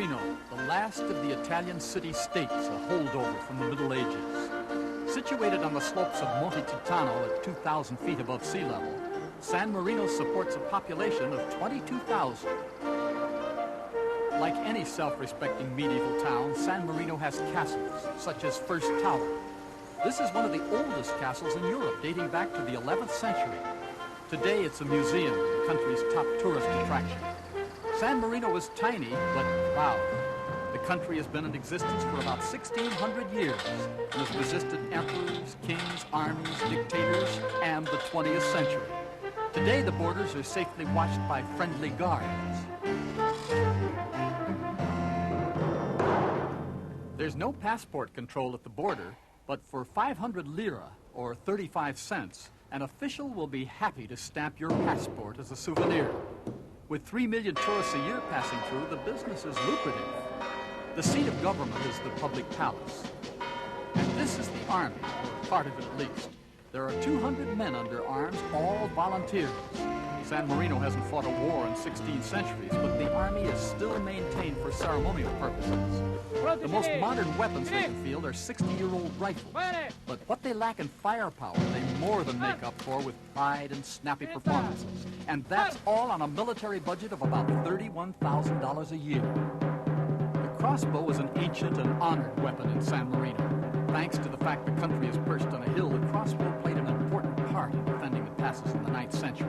Marino, the last of the Italian city-states, a holdover from the Middle Ages. Situated on the slopes of Monte Titano at 2,000 feet above sea level, San Marino supports a population of 22,000. Like any self-respecting medieval town, San Marino has castles, such as First Tower. This is one of the oldest castles in Europe, dating back to the 11th century. Today, it's a museum, the country's top tourist attraction. San Marino is tiny, but proud. The country has been in existence for about 1,600 years and has resisted emperors, kings, armies, dictators, and the 20th century. Today, the borders are safely watched by friendly guards. There's no passport control at the border, but for 500 lira, or 35 cents, an official will be happy to stamp your passport as a souvenir. With 3 million tourists a year passing through, the business is lucrative. The seat of government is the public palace. And this is the army, or part of it at least. There are 200 men under arms, all volunteers. San Marino hasn't fought a war in 16 centuries, but the army is still maintained for ceremonial purposes. The most modern weapons they can field are 60-year-old rifles. But what they lack in firepower, they more than make up for with pride and snappy performances. And that's all on a military budget of about $31,000 a year. The crossbow is an ancient and honored weapon in San Marino. Thanks to the fact the country is perched on a hill, the crossbow played an important part in defending the passes in the 9th century.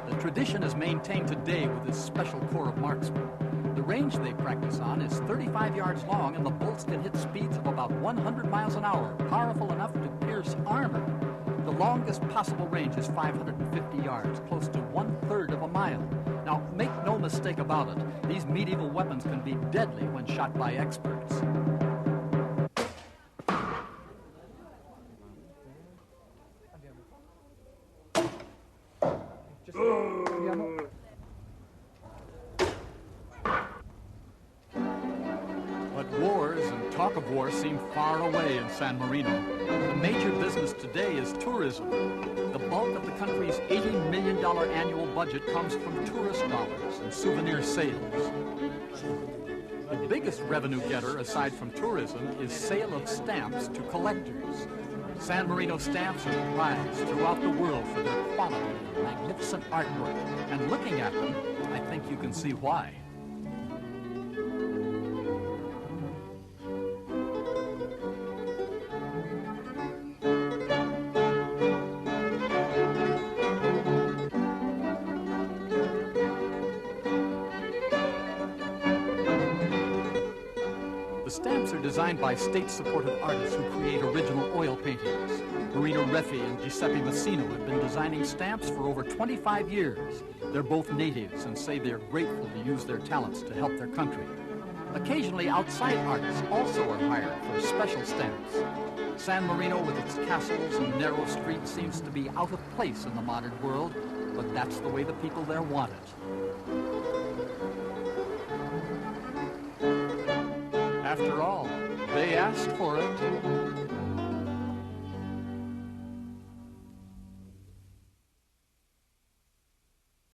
The tradition is maintained today with this special corps of marksmen. The range they practice on is 35 yards long, and the bolts can hit speeds of about 100 miles an hour, powerful enough to pierce armor. The longest possible range is 550 yards, close to 1/3 of a mile. Now, make no mistake about it, these medieval weapons can be deadly when shot by experts. But wars and talk of war seem far away in San Marino. The major business today is tourism. The bulk of the country's $80 million annual budget comes from tourist dollars and souvenir sales. The biggest revenue getter, aside from tourism, is sale of stamps to collectors. San Marino stamps are prized throughout the world for their quality and magnificent artwork. And looking at them, I think you can see why. The stamps are designed by state-supported artists who create original oil paintings. Marino Reffi and Giuseppe Massino have been designing stamps for over 25 years. They're both natives and say they're grateful to use their talents to help their country. Occasionally, outside artists also are hired for special stamps. San Marino, with its castles and narrow streets, seems to be out of place in the modern world, but that's the way the people there want it. After all, they asked for it.